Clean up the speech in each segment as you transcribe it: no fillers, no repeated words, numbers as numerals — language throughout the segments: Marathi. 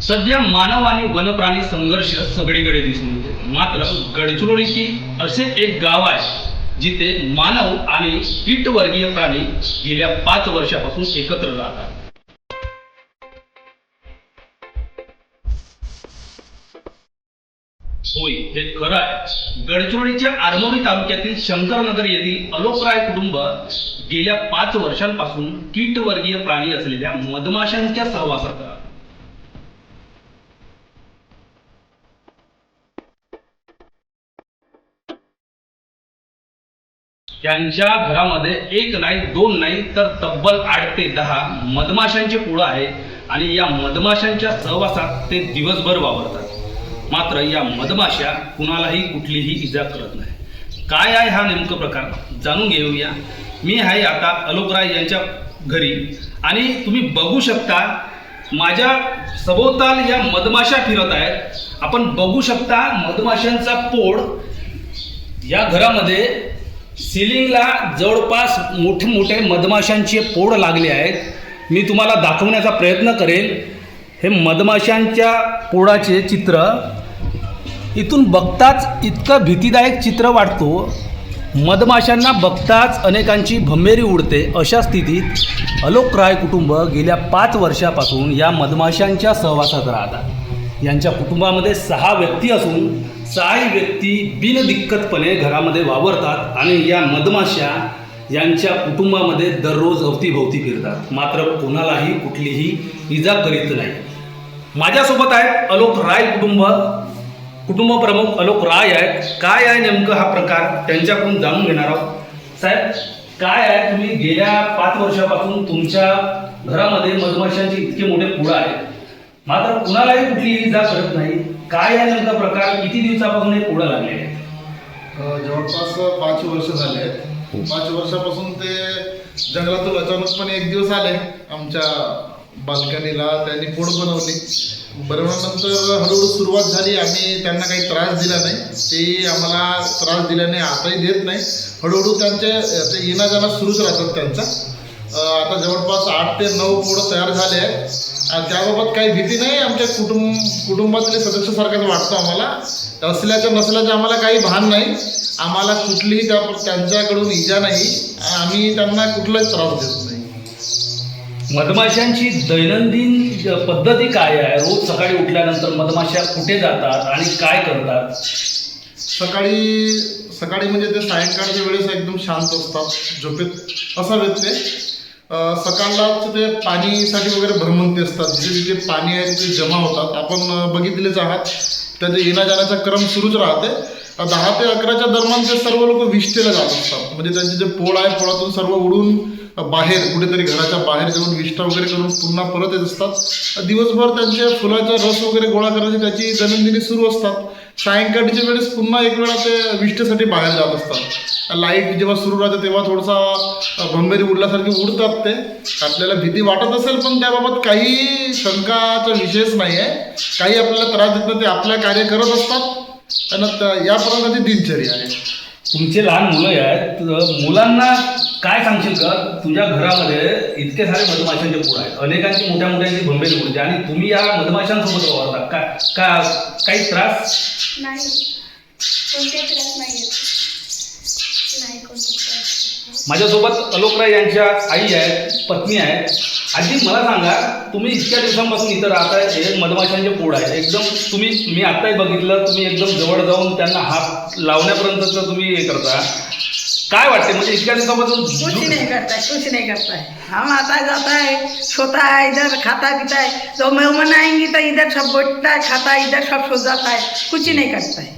सध्या मानव आणि वनप्राणी संघर्ष सगळीकडे दिसून येते. मात्र गडचिरोली असे एक गाव आहे जिथे मानव आणि कीटवर्गीय प्राणी गेल्या 5 वर्षापासून एकत्र राहतात. होय, हे खरं आहे. गडचिरोलीच्या आरमोरी तालुक्यातील शंकरनगर येथील अलोकराय कुटुंब गेल्या 5 वर्षांपासून कीटवर्गीय प्राणी असलेल्या मधमाशांच्या सहवासात राहतात. त्यांच्या घरामध्ये एक नाही, दोन नाही, तर तब्बल 8 ते 10 मधमाशांचे पोळं आहेत आणि या मधमाशांच्या सहवासात ते दिवसभर वावरतात. मात्र या मधमाशा कुणालाही कुठलीही इजा करत नाही. काय आहे हा नेमका प्रकार, जाणून घेऊया. मी आहे आता अलोकराय यांच्या घरी आणि तुम्ही बघू शकता माझ्या सभोवताल या मधमाशा फिरत आहेत. आपण बघू शकता मधमाशांचा पोळ. या घरामध्ये सिलिंगला जवळपास मोठे मोठे मधमाशांचे पोळ लागले आहेत. मी तुम्हाला दाखवण्याचा प्रयत्न करेल. हे मधमाशांच्या पोळाचे चित्र इथून बघताच इतकं भीतीदायक चित्र वाटतो. मधमाशांना बघताच अनेकांची भंबेरी उडते. अशा स्थितीत अलोकराय कुटुंब गेल्या 5 वर्षापासून या मधमाशांच्या सहवासात राहतात. यांच्या कुटुंबामध्ये 6 व्यक्ती असून 6 व्यक्ती बिनदिक्कतपणे घरामध्ये वावरतात आणि या मधमाशा यांच्या कुटुंबामध्ये दररोज अवतीभोवती फिरतात. मात्र कोणालाही कुठलीही इजा करीत नाही. माझ्यासोबत आहेत अलोकराय कुटुंब प्रमुख अलोकराय आहेत. काय आहे नेमकं हा प्रकार, त्यांच्याकडून जाणून घेणार आहोत. साहेब, काय आहे, तुम्ही गेल्या 5 वर्षापासून तुमच्या घरामध्ये मधमाशांचे इतके मोठे पोळं आहेत, मात्र कुणालाही कुठलीही इजा करत नाही. काय आहे नेमका प्रकार, किती दिवसापासून हे पोळं लागले आहेत? जवळपास 5 वर्ष झाले आहेत. 5 वर्षापासून ते जंगलातून अचानकपणे एक दिवस आले आमच्या बाल्कनीला. त्यांनी पोळ बनवली. बनवल्यानंतर हळूहळू सुरुवात झाली. आम्ही त्यांना काही त्रास दिला नाही, ते आम्हाला त्रास दिला नाही, आताही देत नाही. हळूहळू त्यांचे येणं जाणं सुरूच राहतात त्यांचा. आता जवळपास 8 ते 9 पोळं तयार झाले आहेत. त्याबाबत काही भीती नाही. आमच्या कुटुंबातले सदस्यासारखंच वाटतं आम्हाला. असल्याचं नसल्याचं आम्हाला काही भान नाही. आम्हाला कुठलीही त्यांच्याकडून इजा नाही. आम्ही त्यांना कुठलाच त्रास देत नाही. मधमाशांची दैनंदिन पद्धती काय आहे? रोज सकाळी उठल्यानंतर मधमाशा कुठे जातात आणि काय करतात? सकाळी म्हणजे ते सायंकाळच्या वेळेस एकदम शांत असतात, झोपेत असावेत ते. सकाळलाच ते पाणीसाठी वगैरे भ्रमंती असतात. जिथे जिथे पाणी आहे तिथे जमा होतात. आपण बघितलेच आहात. त्याचा येण्या जाण्याचा क्रम सुरूच राहते. 10 ते 11च्या दरम्यान ते सर्व लोक विष्टेला जात असतात. म्हणजे त्यांचे जे पोळ आहे, पोळातून सर्व उडून बाहेर कुठेतरी घराच्या बाहेर जाऊन विष्टा वगैरे करून पुन्हा परत येत असतात. दिवसभर त्यांच्या फुलाचा रस वगैरे गोळा करण्याची त्याची दैनंदिनी सुरू असतात. सायंकाळच्या वेळेस पुन्हा एक वेळा ते विष्टेसाठी बाहेर जात असतात. लाईट जेव्हा सुरू राहते तेव्हा थोडासा भंबेरी उडल्यासारखी उडतात ते. आपल्याला भीती वाटत असेल पण त्याबाबत काही शंकाचा विषयच नाही आहे. काही आपल्याला त्रास देत नाही. ते आपलं कार्य करत असतात आणि याप्रमाणे ती दिनचर्या आहे. तुमचे लहान मुलं आहेत, मुलांना काय सांगशील का? तुझ्या घरामध्ये इतके सारे मधमाशांचे पोळ आहेत, अनेकांची मोठ्या मोठ्यांची भंबेरी उडते आणि तुम्ही या मधमाशांसोबत वावरता. काही त्रास नाही, कोणते त्रास नाही येत. नाही कोणते त्रास. माझ्यासोबत अलोकराय यांच्या आई आहेत, पत्नी आहेत. आजी, मला सांगा, तुम्ही इतक्या दिवसांपासून इथं राहताय, हे मधमाशांचे पोळ आहे एकदम. मी आत्ताही बघितलं, तुम्ही एकदम जवळ जाऊन त्यांना हात लावण्यापर्यंत तुम्ही हे करता. काय वाटते, म्हणजे इतक्या दिवसापासून? कुछ नहीं करता है. हम आता जाता है, सोता है, इधर खाता पीता है. जो मेहमान आएंगी तो इधर सब बैठता है, खाता है, इधर सब सो जाता है. कुछ नहीं करता है.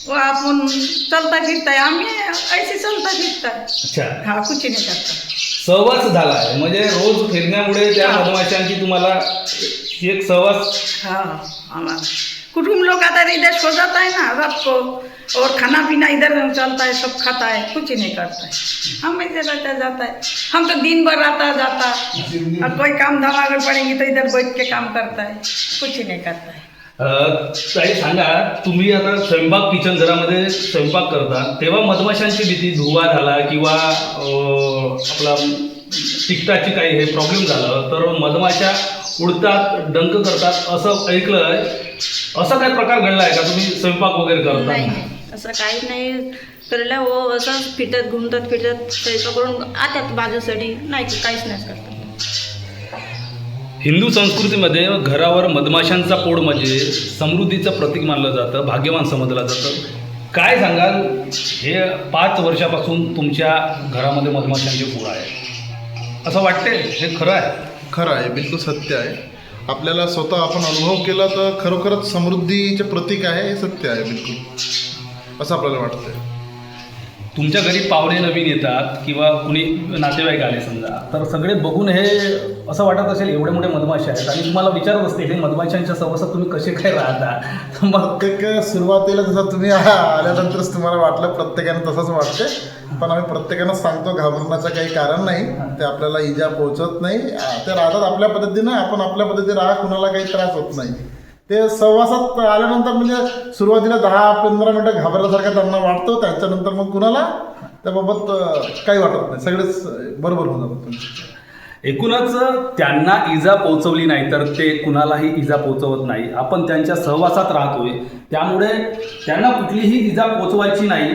वो आपण चलता फिरता है, आम्ही ऐसे चलता फिरता है. अच्छा, हाँ, कुछ नहीं करता. सहवास झाला आहे म्हणजे रोज फिरण्यामुळे त्या मधमाशांची तुम्हाला एक सहवास. हाँ, हमारा कुटुंब लोग आता है, इधर सो जाता है ना रात को, और खाना पीना इधर चलता है, सब खाता है, कुछ नहीं करता है. हम इधर रहता जाता है. हम तो दिन भर आता जाता, और कोई काम धाम अगर पड़ेंगे तो इधर बैठ के काम करता है, कुछ नहीं करता है. ताई सांगा, तुम्ही आता स्वयंपाक किचन घरामध्ये स्वयंपाक करता तेव्हा मधमाशांची भीती, धुवा झाला किंवा आपला तिखटाची काही हे प्रॉब्लेम झालं तर मधमाशा उडतात, डंक करतात असं ऐकलंय. असा काय प्रकार घडला आहे का? तुम्ही स्वयंपाक वगैरे करता? नाही असं काही नाही करल्या हो, असंच फिटत घुमतात फिटत स्वयंपाक करून आत्यात बाजूसाठी नाही काहीच नाही करतात. हिंदू संस्कृतीमध्ये घरावर मधमाशांचा पोळ म्हणजे समृद्धीचं प्रतीक मानलं जातं, भाग्यवान समजलं जातं. काय सांगाल, हे 5 वर्षापासून तुमच्या घरामध्ये मधमाशांचे पोळ आहे असं वाटते, हे खरं आहे? खरं आहे, बिलकुल सत्य आहे. आपल्याला स्वतः आपण अनुभव केला तर खरोखरच समृद्धीचे प्रतीक आहे, हे सत्य आहे बिलकुल असं आपल्याला वाटतंय. तुमच्या घरी पाहुणे नवीन येतात किंवा कुणी नातेवाईक आले समजा, तर सगळे बघून हे असं वाटत असेल एवढे मोठे मधमाशा आहेत आणि तुम्हाला विचारत असते हे मधमाशांच्या सहवासात तुम्ही कसे काय राहता. मग सुरुवातीला जसं तुम्ही आल्यानंतरच तुम्हाला वाटलं, प्रत्येकानं तसंच वाटते, पण आम्ही प्रत्येकानं सांगतो घाबरण्याचं काही कारण नाही. ते आपल्याला इजा पोहोचत नाही, ते राहतात आपल्या पद्धतीनं, आपण आपल्या पद्धतीने राहा, कुणाला काही त्रास होत नाही. ते सहवासात आल्यानंतर म्हणजे सुरुवातीला 10-15 मिनटं घाबरल्यासारखं त्यांना वाटतं, त्याच्यानंतर मग कुणाला त्याबाबत काही वाटत नाही, सगळेच बरोबर होऊन जातात. एकूणच त्यांना इजा पोहोचवली नाही तर ते कुणालाही इजा पोहोचवत नाही. आपण त्यांच्या सहवासात राहतोय त्यामुळे त्यांना कुठलीही इजा पोहोचवायची नाही.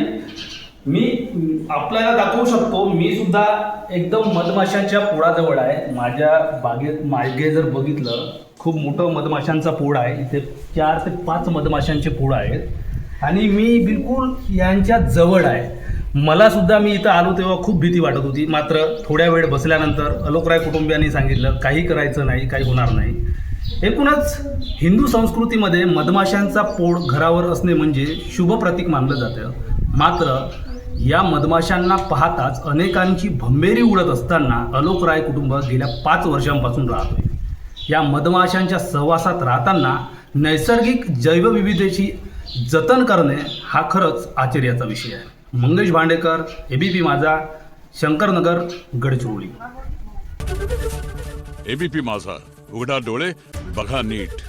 मी आपल्याला दाखवू शकतो, मी सुद्धा एकदम मधमाशांच्या पोळाजवळ आहे. माझ्या बागेत मागे जर बघितलं खूप मोठं मधमाशांचा पोळ आहे, इथे 4 ते 5 मधमाशांचे पोळ आहेत आणि मी बिलकुल यांच्या जवळ आहे. मला सुद्धा मी इथं आलो तेव्हा खूप भीती वाटत होती, मात्र थोड्या वेळ बसल्यानंतर अलोकराय कुटुंबियांनी सांगितलं काही करायचं नाही, काही होणार नाही. एकूणच हिंदू संस्कृतीमध्ये मधमाशांचा पोळ घरावर असणे म्हणजे शुभ प्रतीक मानलं जातं. मात्र या मधमाशांना पाहताच अनेकांची भंबेरी उडत असताना अलोकराय कुटुंब गेल्या 5 वर्षांपासून राहतोय. या मधमाशांच्या सहवासात राहताना नैसर्गिक जैवविविधतेची जतन करणे हा खरंच आश्चर्याचा विषय आहे. मंगेश भांडेकर, एबीपी माझा, शंकरनगर, गडचिरोली. एबीपी माझा, उघडा डोळे बघा नीट.